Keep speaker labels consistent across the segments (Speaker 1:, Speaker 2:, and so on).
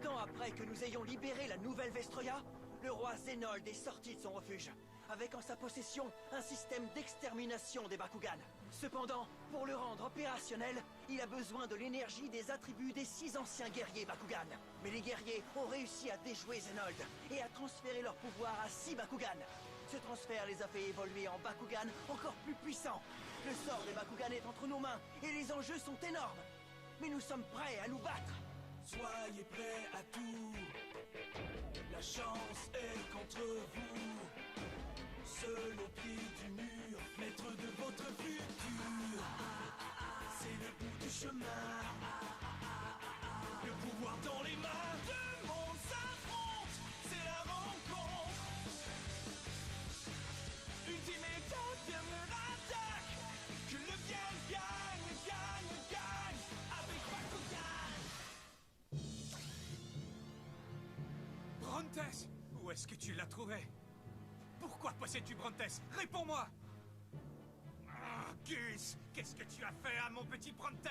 Speaker 1: temps après que nous ayons libéré la nouvelle Vestroya, le roi Zénold est sorti de son refuge, avec en sa possession un système d'extermination des Bakugan. Cependant, pour le rendre opérationnel, il a besoin de l'énergie des attributs des 6 anciens guerriers Bakugan. Mais les guerriers ont réussi à déjouer Zénold et à transférer leur pouvoir à 6 Bakugan. Ce transfert les a fait évoluer en Bakugan encore plus puissants. Le sort des Bakugan est entre nos mains et les enjeux sont énormes. Mais nous sommes prêts à nous battre.
Speaker 2: Soyez prêts à tout. La chance est contre vous. Seul au pied du mur, maître de votre futur. C'est le bout du chemin. Le pouvoir dans les mains. Deux mondes s'affrontent. C'est la rencontre. Ultimate dernière attaque. Que le bien gagne, gagne, gagne. Avec Bakugan.
Speaker 3: Brontes! Où est-ce que tu l'as trouvé? Pourquoi possèdes-tu Brontes? Réponds-moi! Ah, Gus! Qu'est-ce que tu as fait à mon petit Brontes?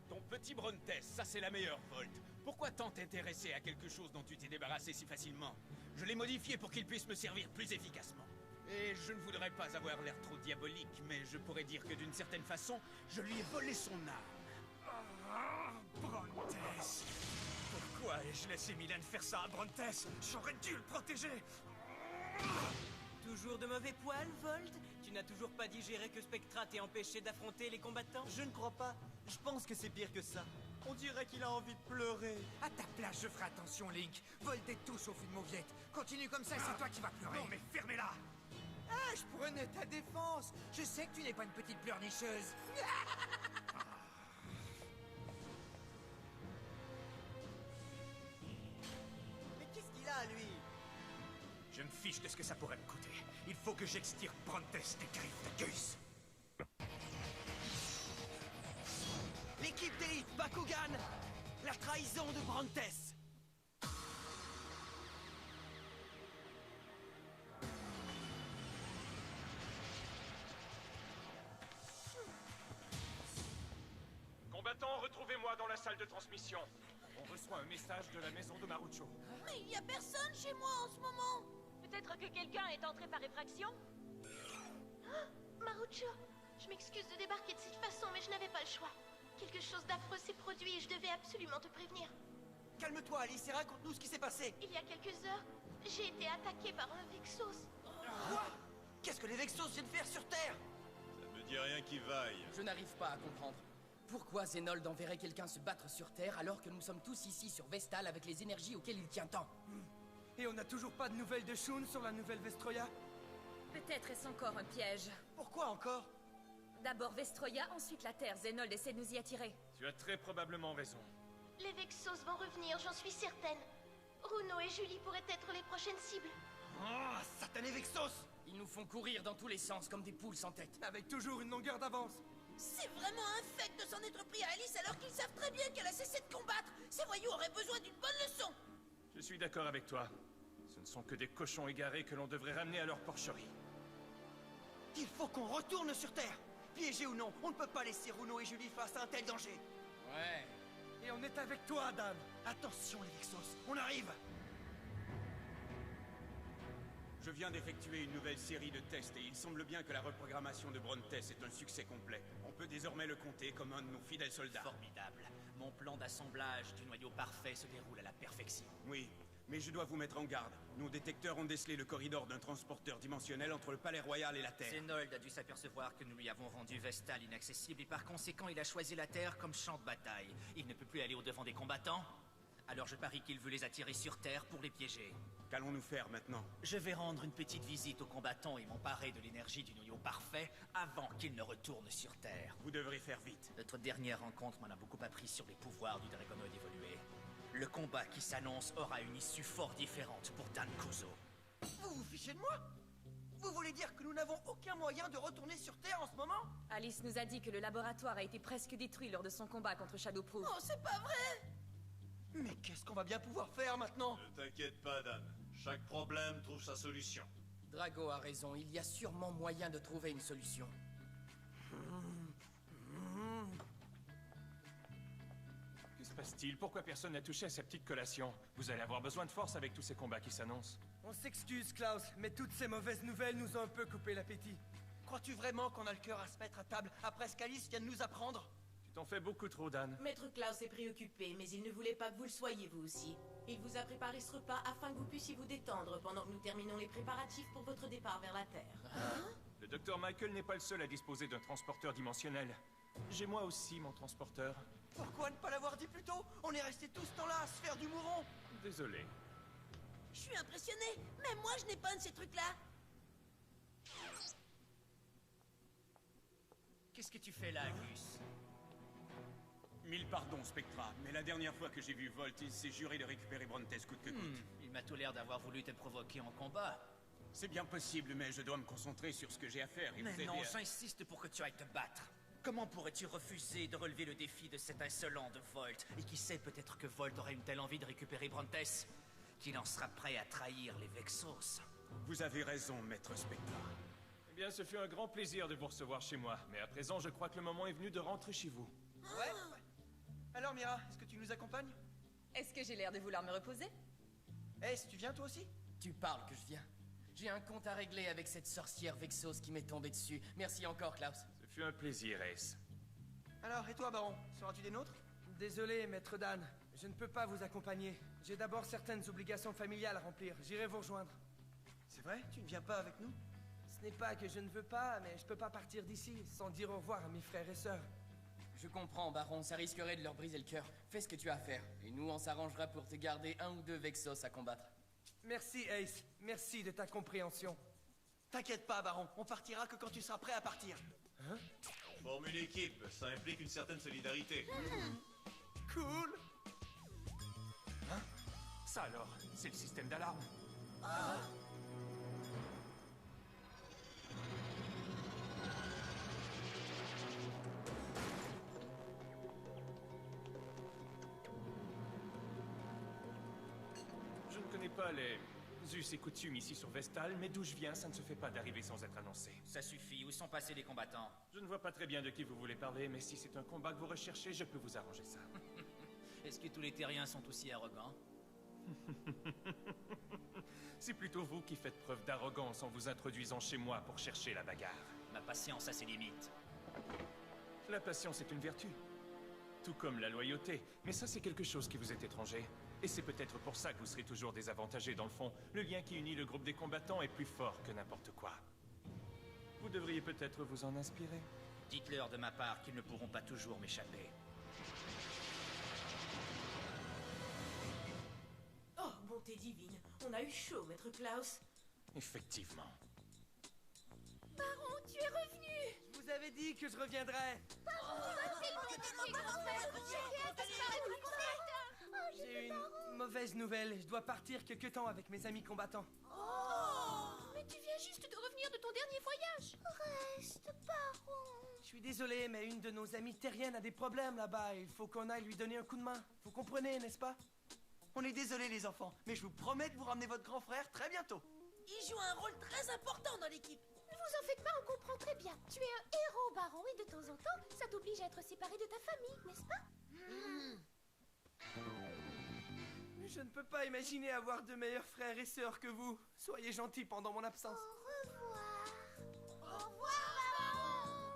Speaker 4: Ton petit Brontes, ça c'est la meilleure, Volt. Pourquoi tant t'intéresser à quelque chose dont tu t'es débarrassé si facilement? Je l'ai modifié pour qu'il puisse me servir plus efficacement. Et je ne voudrais pas avoir l'air trop diabolique, mais je pourrais dire que d'une certaine façon, je lui ai volé son âme.
Speaker 3: Ah, Brontes! Pourquoi ai-je laissé Milan faire ça à Brontes? J'aurais dû le protéger!
Speaker 5: Toujours de mauvais poils, Volt? Tu n'as toujours pas digéré que Spectra t'ait empêché d'affronter les combattants?
Speaker 1: Je ne crois pas. Je pense que c'est pire que ça. On dirait qu'il a envie de pleurer.
Speaker 6: À ta place, je ferai attention, Link. Volt est tout sauf une mauviette. Continue comme ça, c'est toi qui vas pleurer.
Speaker 3: Non mais fermez-la!
Speaker 6: Ah, je prenais ta défense. Je sais que tu n'es pas une petite pleurnicheuse.
Speaker 1: Mais qu'est-ce qu'il a, lui?
Speaker 3: Je me fiche de ce que ça pourrait me coûter. Il faut que j'extirpe Brontes des griffes de Gus.
Speaker 1: L'équipe d'élite Bakugan! La trahison de Brontes!
Speaker 7: Combattants, retrouvez-moi dans la salle de transmission. On reçoit un message de la maison de Marucho.
Speaker 8: Mais il y a personne chez moi en ce moment.
Speaker 9: Peut-être que quelqu'un est entré par effraction?
Speaker 8: Marucho, je m'excuse de débarquer de cette façon, mais je n'avais pas le choix. Quelque chose d'affreux s'est produit et je devais absolument te prévenir.
Speaker 1: Calme-toi, Alice, et raconte-nous ce qui s'est passé.
Speaker 8: Il y a quelques heures, j'ai été attaquée par un Vexos.
Speaker 1: Quoi? Qu'est-ce que les Vexos viennent faire sur Terre?
Speaker 10: Ça me dit rien qui vaille.
Speaker 11: Je n'arrive pas à comprendre. Pourquoi Zénold enverrait quelqu'un se battre sur Terre alors que nous sommes tous ici sur Vestal avec les énergies auxquelles il tient tant?
Speaker 5: Et on n'a toujours pas de nouvelles de Shun sur la nouvelle Vestroya?
Speaker 9: Peut-être est-ce encore un piège.
Speaker 1: Pourquoi encore?
Speaker 9: D'abord Vestroya, ensuite la Terre. Zénold essaie de nous y attirer.
Speaker 7: Tu as très probablement raison.
Speaker 8: Les Vexos vont revenir, j'en suis certaine. Runo et Julie pourraient être les prochaines cibles.
Speaker 1: Oh, satané Vexos!
Speaker 11: Ils nous font courir dans tous les sens comme des poules sans tête.
Speaker 5: Avec toujours une longueur d'avance.
Speaker 8: C'est vraiment infect de s'en être pris à Alice alors qu'ils savent très bien qu'elle a cessé de combattre. Ces voyous auraient besoin d'une bonne leçon.
Speaker 7: Je suis d'accord avec toi. Ce ne sont que des cochons égarés que l'on devrait ramener à leur porcherie.
Speaker 1: Il faut qu'on retourne sur Terre! Piégés ou non, on ne peut pas laisser Runo et Julie face à un tel danger.
Speaker 11: Ouais.
Speaker 5: Et on est avec toi, Adam.
Speaker 1: Attention les Vexos, on arrive!
Speaker 4: Je viens d'effectuer une nouvelle série de tests et il semble bien que la reprogrammation de Brontes est un succès complet. On peut désormais le compter comme un de nos fidèles soldats.
Speaker 12: Formidable. Mon plan d'assemblage du noyau parfait se déroule à la perfection.
Speaker 4: Oui, mais je dois vous mettre en garde. Nos détecteurs ont décelé le corridor d'un transporteur dimensionnel entre le Palais Royal et la Terre.
Speaker 12: Zénold a dû s'apercevoir que nous lui avons rendu Vestal inaccessible et par conséquent il a choisi la Terre comme champ de bataille. Il ne peut plus aller au-devant des combattants. Alors je parie qu'il veut les attirer sur Terre pour les piéger.
Speaker 4: Qu'allons-nous faire maintenant?
Speaker 12: Je vais rendre une petite visite aux combattants et m'emparer de l'énergie du noyau parfait avant qu'ils ne retournent sur Terre.
Speaker 4: Vous devrez faire vite.
Speaker 12: Notre dernière rencontre m'en a beaucoup appris sur les pouvoirs du Dragonoid évolué. Le combat qui s'annonce aura une issue fort différente pour Dan Kuzo.
Speaker 1: Vous vous fichez de moi? Vous voulez dire que nous n'avons aucun moyen de retourner sur Terre en ce moment?
Speaker 9: Alice nous a dit que le laboratoire a été presque détruit lors de son combat contre Shadowproof.
Speaker 8: Oh, c'est pas vrai!
Speaker 1: Mais qu'est-ce qu'on va bien pouvoir faire maintenant?
Speaker 10: Ne t'inquiète pas, Dan. Chaque problème trouve sa solution.
Speaker 11: Drago a raison, il y a sûrement moyen de trouver une solution.
Speaker 7: Que se passe-t-il? Pourquoi personne n'a touché à cette petite collation? Vous allez avoir besoin de force avec tous ces combats qui s'annoncent.
Speaker 13: On s'excuse, Klaus, mais toutes ces mauvaises nouvelles nous ont un peu coupé l'appétit.
Speaker 1: Crois-tu vraiment qu'on a le cœur à se mettre à table après ce qu'Alice vient de nous apprendre?
Speaker 7: Tu t'en fais beaucoup trop, Dan.
Speaker 14: Maître Klaus est préoccupé, mais il ne voulait pas que vous le soyez vous aussi. Il vous a préparé ce repas afin que vous puissiez vous détendre pendant que nous terminons les préparatifs pour votre départ vers la Terre.
Speaker 7: Le docteur Michael n'est pas le seul à disposer d'un transporteur dimensionnel. J'ai moi aussi mon transporteur.
Speaker 1: Pourquoi ne pas l'avoir dit plus tôt? On est restés tout ce temps-là à se faire du mouron.
Speaker 7: Désolé.
Speaker 14: Je suis impressionné. Même moi, je n'ai pas un de ces trucs-là.
Speaker 12: Qu'est-ce que tu fais là, Gus?
Speaker 4: Mille pardons, Spectra, mais la dernière fois que j'ai vu Volt, il s'est juré de récupérer Brontes coûte que coûte.
Speaker 12: Il m'a tout l'air d'avoir voulu te provoquer en combat.
Speaker 4: C'est bien possible, mais je dois me concentrer sur ce que j'ai à faire et
Speaker 12: Mais
Speaker 4: vous aider
Speaker 12: non,
Speaker 4: à...
Speaker 12: j'insiste pour que tu ailles te battre. Comment pourrais-tu refuser de relever le défi de cet insolent de Volt? Et qui sait, peut-être que Volt aurait une telle envie de récupérer Brontes qu'il en sera prêt à trahir les Vexos.
Speaker 4: Vous avez raison, maître Spectra.
Speaker 7: Eh bien, ce fut un grand plaisir de vous recevoir chez moi. Mais à présent, je crois que le moment est venu de rentrer chez vous.
Speaker 1: Ouais. Alors, Mira, est-ce que tu nous accompagnes?
Speaker 9: Est-ce que j'ai l'air de vouloir me reposer?
Speaker 1: Ace, tu viens toi aussi?
Speaker 11: Tu parles que je viens. J'ai un compte à régler avec cette sorcière Vexos qui m'est tombée dessus. Merci encore, Klaus.
Speaker 7: Ce fut un plaisir, Ace.
Speaker 1: Alors, et toi, Baron? Seras-tu des nôtres?
Speaker 13: Désolé, maître Dan. Je ne peux pas vous accompagner. J'ai d'abord certaines obligations familiales à remplir. J'irai vous rejoindre.
Speaker 1: C'est vrai? Tu ne viens pas avec nous?
Speaker 13: Ce n'est pas que je ne veux pas, mais je peux pas partir d'ici sans dire au revoir à mes frères et sœurs.
Speaker 11: Je comprends, Baron, ça risquerait de leur briser le cœur. Fais ce que tu as à faire, et nous, on s'arrangera pour te garder un ou deux Vexos à combattre.
Speaker 13: Merci, Ace. Merci de ta compréhension.
Speaker 1: T'inquiète pas, Baron. On partira que quand tu seras prêt à partir.
Speaker 13: Hein?
Speaker 10: On forme une équipe, ça implique une certaine solidarité.
Speaker 13: Cool.
Speaker 7: Hein? Ça alors, c'est le système d'alarme. Je ne connais pas les us et coutumes ici sur Vestal, mais d'où je viens, ça ne se fait pas d'arriver sans être annoncé.
Speaker 12: Ça suffit, où sont passés les combattants?
Speaker 7: Je ne vois pas très bien de qui vous voulez parler, mais si c'est un combat que vous recherchez, je peux vous arranger ça.
Speaker 12: Est-ce que tous les terriens sont aussi arrogants?
Speaker 7: C'est plutôt vous qui faites preuve d'arrogance en vous introduisant chez moi pour chercher la bagarre.
Speaker 12: Ma patience a ses limites.
Speaker 7: La patience est une vertu. Tout comme la loyauté. Mais ça, c'est quelque chose qui vous est étranger. Et c'est peut-être pour ça que vous serez toujours désavantagé dans le fond. Le lien qui unit le groupe des combattants est plus fort que n'importe quoi. Vous devriez peut-être vous en inspirer.
Speaker 12: Dites-leur de ma part qu'ils ne pourront pas toujours m'échapper.
Speaker 14: Oh, bonté divine. On a eu chaud, maître Klaus.
Speaker 7: Effectivement.
Speaker 8: Baron, tu es revenu!
Speaker 13: Je vous avais dit que je reviendrais. J'ai une mauvaise nouvelle. Je dois partir quelque temps avec mes amis combattants.
Speaker 8: Oh! Mais tu viens juste de revenir de ton dernier voyage! Reste, Baron!
Speaker 13: Je suis désolé, mais une de nos amies terriennes a des problèmes là-bas. Il faut qu'on aille lui donner un coup de main. Vous comprenez, n'est-ce pas?
Speaker 1: On est désolé, les enfants, mais je vous promets de vous ramener votre grand frère très bientôt.
Speaker 14: Il joue un rôle très important dans l'équipe.
Speaker 8: Ne vous en faites pas, on comprend très bien. Tu es un héros, Baron, et de temps en temps, ça t'oblige à être séparé de ta famille, n'est-ce pas?
Speaker 13: Je ne peux pas imaginer avoir de meilleurs frères et sœurs que vous. Soyez gentils pendant mon absence.
Speaker 8: Au revoir. Au revoir, Baron.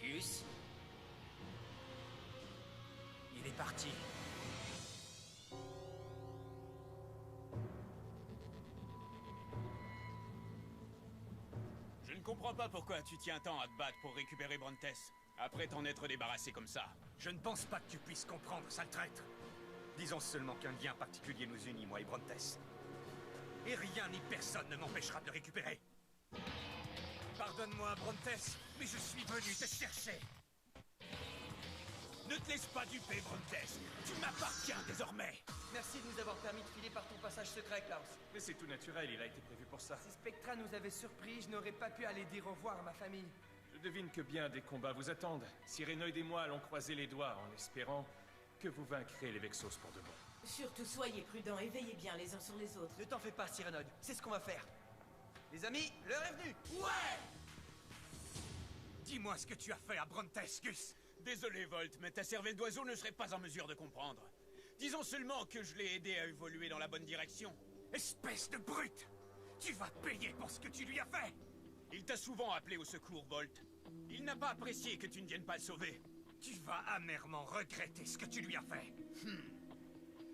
Speaker 12: Gus? Il est parti.
Speaker 4: Je ne comprends pas pourquoi tu tiens tant à te battre pour récupérer Brontes, après t'en être débarrassé comme ça.
Speaker 3: Je ne pense pas que tu puisses comprendre, sale traître. Disons seulement qu'un lien particulier nous unit, moi et Brontes. Et rien ni personne ne m'empêchera de le récupérer. Pardonne-moi, Brontes, mais je suis venu te chercher. Ne te laisse pas duper, Brontes. Tu m'appartiens désormais.
Speaker 1: Merci de nous avoir permis de filer par ton passage secret, Klaus.
Speaker 7: Mais c'est tout naturel, il a été prévu pour ça.
Speaker 13: Si Spectra nous avait surpris, je n'aurais pas pu aller dire au revoir à ma famille.
Speaker 7: Je devine que bien des combats vous attendent. Cyranoïde et moi allons croiser les doigts en espérant que vous vaincrez les Vexos pour de bon.
Speaker 14: Surtout soyez prudents et veillez bien les uns sur les autres.
Speaker 1: Ne t'en fais pas, Cyranoid, c'est ce qu'on va faire. Les amis, l'heure est venue.
Speaker 3: Ouais! Dis-moi ce que tu as fait à Brontes, Gus.
Speaker 4: Désolé, Volt, mais ta cervelle d'oiseau ne serait pas en mesure de comprendre. Disons seulement que je l'ai aidé à évoluer dans la bonne direction.
Speaker 3: Espèce de brute! Tu vas payer pour ce que tu lui as fait!
Speaker 4: Il t'a souvent appelé au secours, Volt. Il n'a pas apprécié que tu ne viennes pas le sauver.
Speaker 3: Tu vas amèrement regretter ce que tu lui as fait.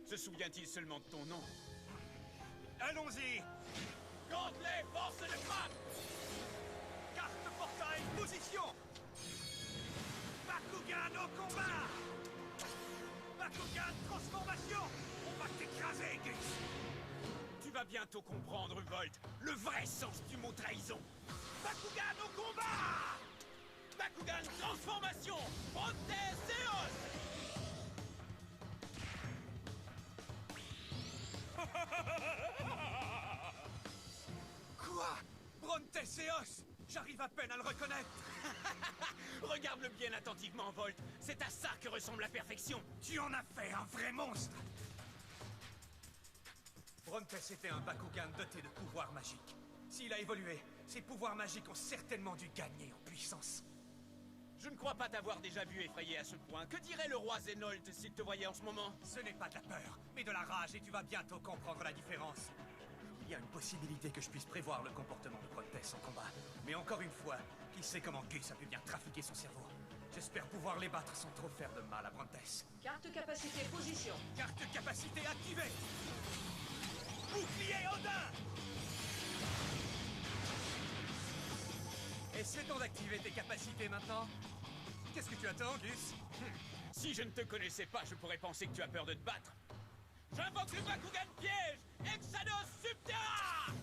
Speaker 4: Se souvient-il seulement de ton nom?
Speaker 3: Allons-y!
Speaker 4: Gantelet, force de frappe!
Speaker 3: Carte portail, position! Bakugan au combat! Bakugan transformation! On va t'écraser, Gus!
Speaker 4: Tu vas bientôt comprendre, Volt, le vrai sens du mot trahison. Bakugan au combat! Bakugan transformation! Brontes Eos!
Speaker 3: Quoi? Brontes Eos? J'arrive à peine à le reconnaître.
Speaker 4: Regarde-le bien attentivement, Volt. C'est à ça que ressemble la perfection.
Speaker 3: Tu en as fait un vrai monstre. Brontes était un Bakugan doté de pouvoirs magiques. S'il a évolué, ses pouvoirs magiques ont certainement dû gagner en puissance.
Speaker 4: Je ne crois pas t'avoir déjà vu effrayé à ce point. Que dirait le roi Zenold s'il te voyait en ce moment?
Speaker 3: Ce n'est pas de la peur, mais de la rage, et tu vas bientôt comprendre la différence. Il y a une possibilité que je puisse prévoir le comportement de Brontes en combat. Mais encore une fois, qui sait comment Gus a pu bien trafiquer son cerveau? J'espère pouvoir les battre sans trop faire de mal à Brontes.
Speaker 14: Carte capacité position.
Speaker 3: Carte capacité activée. Bouclier Odin! Essaie-t-on d'activer tes capacités maintenant? Qu'est-ce que tu attends, Gus?
Speaker 4: Si je ne te connaissais pas, je pourrais penser que tu as peur de te battre. J'invoque le Bakugan piège! Exados Subterra!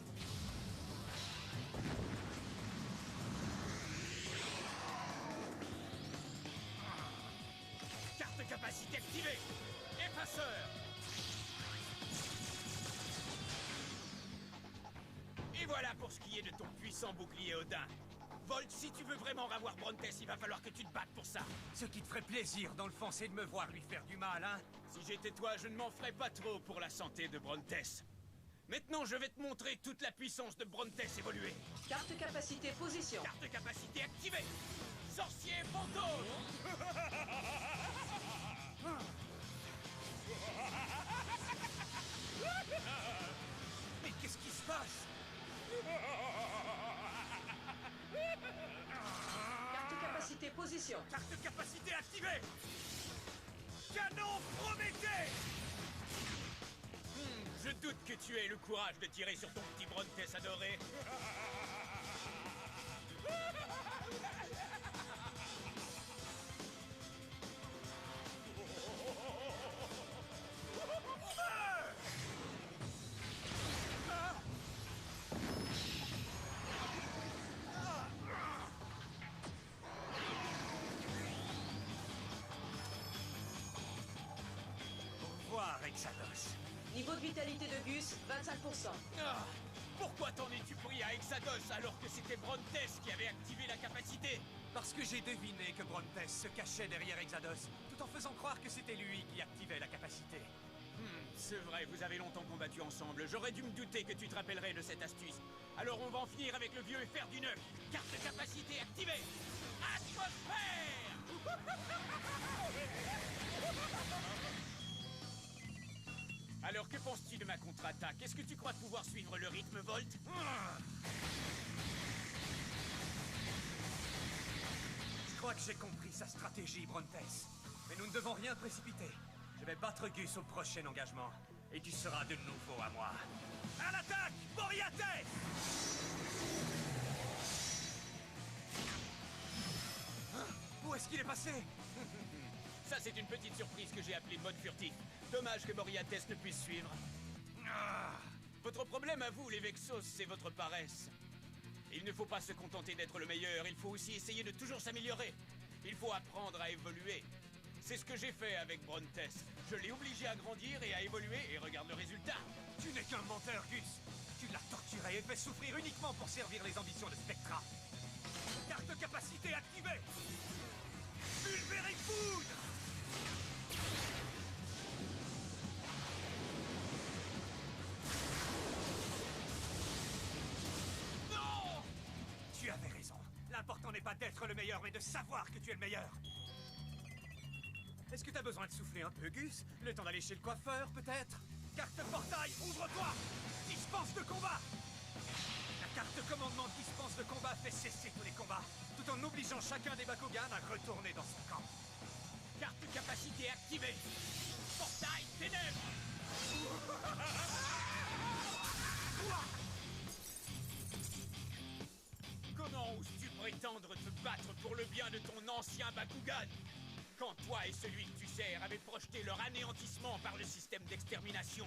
Speaker 4: Carte capacité activée! Effaceur! Et voilà pour ce qui est de ton puissant bouclier Odin. Volt, si tu veux vraiment revoir Brontes, il va falloir que tu te battes pour ça.
Speaker 3: Ce qui te ferait plaisir, dans le fond, c'est de me voir lui faire du mal, hein?
Speaker 4: Si j'étais toi, je ne m'en ferais pas trop pour la santé de Brontes. Maintenant, je vais te montrer toute la puissance de Brontes évoluée.
Speaker 14: Carte capacité position.
Speaker 4: Carte capacité activée. Sorcier fantôme.
Speaker 3: Mais qu'est-ce qui se passe?
Speaker 14: Carte capacité position.
Speaker 3: Carte capacité activée. Canon Prométhée.
Speaker 4: Je doute que tu aies le courage de tirer sur ton petit Brontes adoré.
Speaker 3: Exados.
Speaker 14: Niveau de vitalité de Gus, 25%.
Speaker 4: Ah, pourquoi t'en es-tu pris à Exados alors que c'était Brontes qui avait activé la capacité?
Speaker 3: Parce que j'ai deviné que Brontes se cachait derrière Exados, tout en faisant croire que c'était lui qui activait la capacité.
Speaker 4: C'est vrai, vous avez longtemps combattu ensemble. J'aurais dû me douter que tu te rappellerais de cette astuce. Alors on va en finir avec le vieux et faire du neuf. Carte de capacité activée. Atmosphère. Alors que penses-tu de ma contre-attaque? Est-ce que tu crois pouvoir suivre le rythme, Volt?
Speaker 3: Je crois que j'ai compris sa stratégie, Brontes. Mais nous ne devons rien précipiter. Je vais battre Gus au prochain engagement. Et tu seras de nouveau à moi. À l'attaque, Moriarty! Où est-ce qu'il est passé?
Speaker 4: Ça, c'est une petite surprise que j'ai appelée mode furtif. Dommage que Moriarty ne puisse suivre. Votre problème à vous, les Vexos, c'est votre paresse. Il ne faut pas se contenter d'être le meilleur, il faut aussi essayer de toujours s'améliorer. Il faut apprendre à évoluer. C'est ce que j'ai fait avec Brontes. Je l'ai obligé à grandir et à évoluer, et regarde le résultat.
Speaker 3: Tu n'es qu'un menteur, Gus. Tu l'as torturé et fait souffrir uniquement pour servir les ambitions de Spectra. Carte capacité activée. Fulberry Food. L'important n'est pas d'être le meilleur, mais de savoir que tu es le meilleur. Est-ce que t'as besoin de souffler un peu, Gus? Le temps d'aller chez le coiffeur, peut-être? Carte portail, ouvre-toi! Dispense de combat! La carte de commandement dispense de combat fait cesser tous les combats, tout en obligeant chacun des Bakugan à retourner dans son camp.
Speaker 4: Carte capacité activée. Portail ténèbres. Comment oses-tu prétendre te battre pour le bien de ton ancien Bakugan quand toi et celui que tu sers avaient projeté leur anéantissement par le système d'extermination?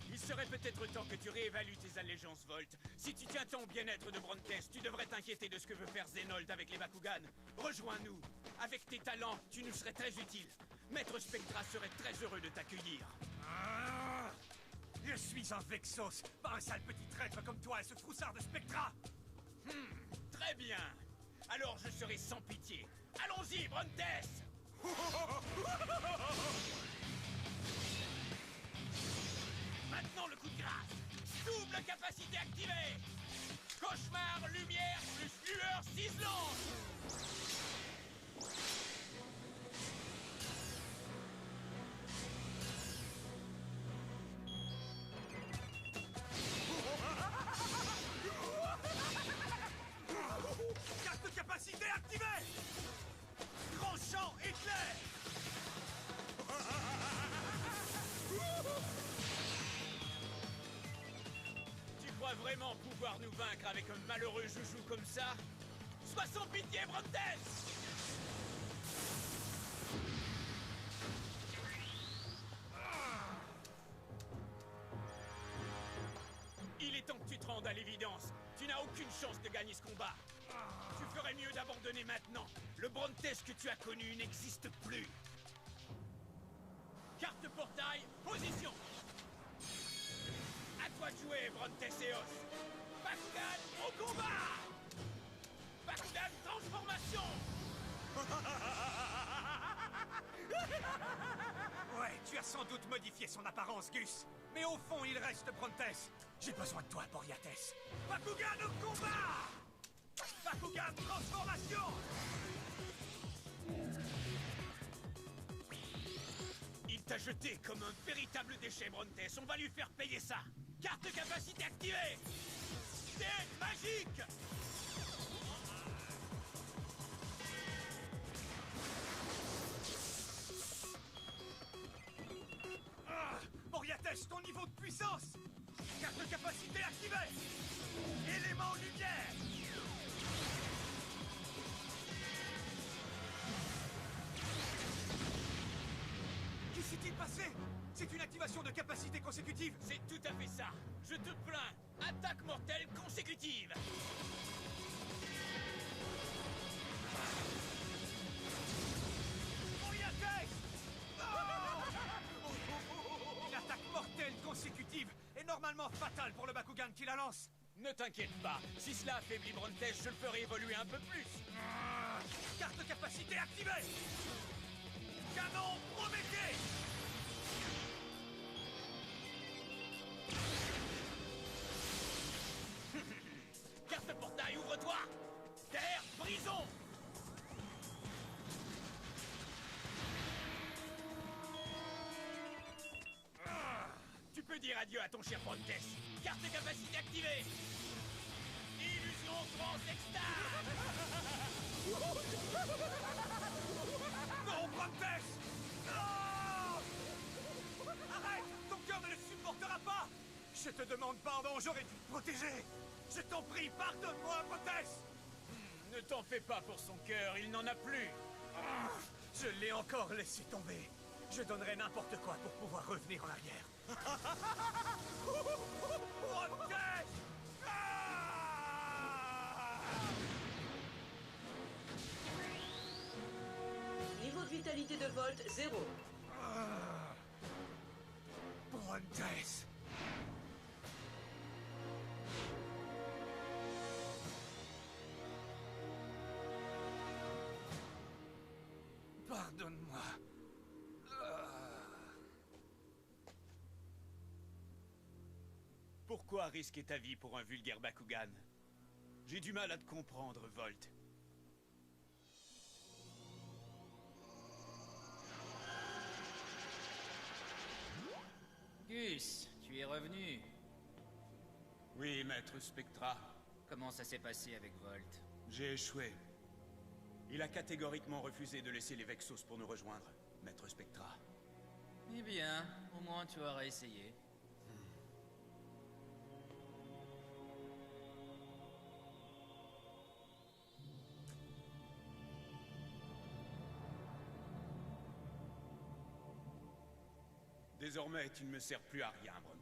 Speaker 4: Il serait peut-être temps que tu réévalues tes allégeances, Volt. Si tu tiens tant au bien-être de Brontes, tu devrais t'inquiéter de ce que veut faire Zenold avec les Bakugan. Rejoins-nous. Avec tes talents, tu nous serais très utile. Maître Spectra serait très heureux de t'accueillir.
Speaker 3: Je suis un Vexos, pas un sale petit traître comme toi et ce froussard de Spectra.
Speaker 4: Très bien. Alors je serai sans pitié. Allons-y, Brontes. Maintenant le coup de grâce. Double capacité activée. Cauchemar, lumière, plus lueur ciselante.
Speaker 3: Carte capacité activée. Grand champ éclair.
Speaker 4: Tu crois vraiment pouvoir nous vaincre avec un malheureux joujou comme ça? Sois sans pitié, Brontes! Il est temps que tu te rendes à l'évidence. Tu n'as aucune chance de gagner ce combat. Tu ferais mieux d'abandonner maintenant. Le Brontes que tu as connu n'existe plus. Carte portail, position. À toi de jouer, Brontes Eos. Bakugan au combat. Bakugan transformation.
Speaker 3: Ouais, tu as sans doute modifié son apparence, Gus. Mais au fond, il reste Brontes. J'ai besoin de toi, Boreates. Bakugan au combat. Bakugan transformation.
Speaker 4: Il t'a jeté comme un véritable déchet, Brontes. On va lui faire payer ça. Carte capacité activée. C'est magique.
Speaker 3: Boreates, ton niveau de puissance. Carte de capacité activée. Élément lumière. Que s'est-il passé? C'est une activation de capacité consécutive.
Speaker 4: C'est tout à fait ça. Je te plains. Attaque mortelle consécutive.
Speaker 3: Boreates! Une attaque mortelle consécutive est normalement fatale pour le Bakugan qui la lance.
Speaker 4: Ne t'inquiète pas. Si cela affaiblit Brontes, je le ferai évoluer un peu plus.
Speaker 3: Carte de capacité activée. Canon Prométhée.
Speaker 4: Carte portail, ouvre-toi. Terre, brisons. Tu peux dire adieu à ton cher Brontes. Carte de capacité activée. Illusion transextase.
Speaker 3: Non, Brontes! Non! Arrête! Ton cœur ne le supportera pas! Je te demande pardon, j'aurais dû te protéger! Je t'en prie, pardonne-moi, Brontes!
Speaker 4: Ne t'en fais pas pour son cœur, il n'en a plus.
Speaker 3: Je l'ai encore laissé tomber. Je donnerais n'importe quoi pour pouvoir revenir en arrière. Brontes!
Speaker 15: Niveau de vitalité de Volt, 0.
Speaker 3: Brontes! Pardonne-moi.
Speaker 4: Pourquoi risquer ta vie pour un vulgaire Bakugan? J'ai du mal à te comprendre, Volt.
Speaker 12: Gus, tu es revenu.
Speaker 4: Oui, maître Spectra.
Speaker 12: Comment ça s'est passé avec Volt?
Speaker 4: J'ai échoué. Il a catégoriquement refusé de laisser les Vexos pour nous rejoindre, maître Spectra.
Speaker 12: Eh bien, au moins tu auras essayé.
Speaker 4: Désormais, tu ne me sers plus à rien, Brontes.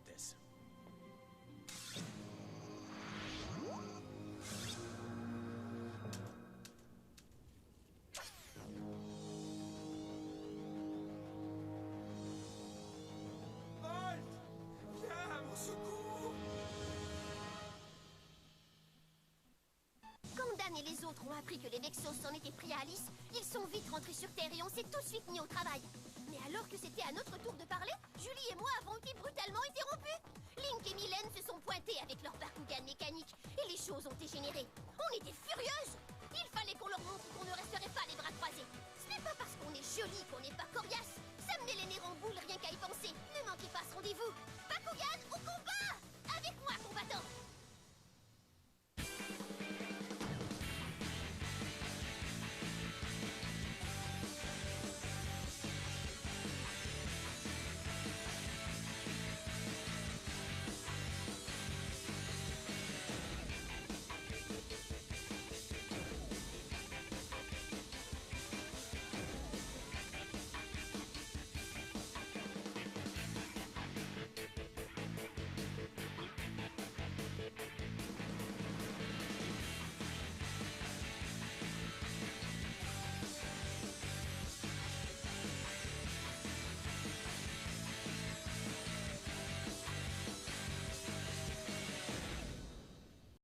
Speaker 16: Quand Dan et les autres ont appris que les Vexos s'en étaient pris à Alice, ils sont vite rentrés sur Terre et on s'est tout de suite mis au travail. Mais alors que c'était à notre tour de parler, Julie et moi avons été brutalement interrompus. Link et Mylène se sont pointés avec leur Bakugan mécanique et les choses ont dégénéré. On était furieuses. Il fallait qu'on leur montre qu'on ne resterait pas les bras croisés. Ce n'est pas parce qu'on est joli qu'on n'est pas coriace. Ça me met les nerfs en boule rien qu'à y penser. Ne manquez pas ce rendez-vous. Bakugan au combat!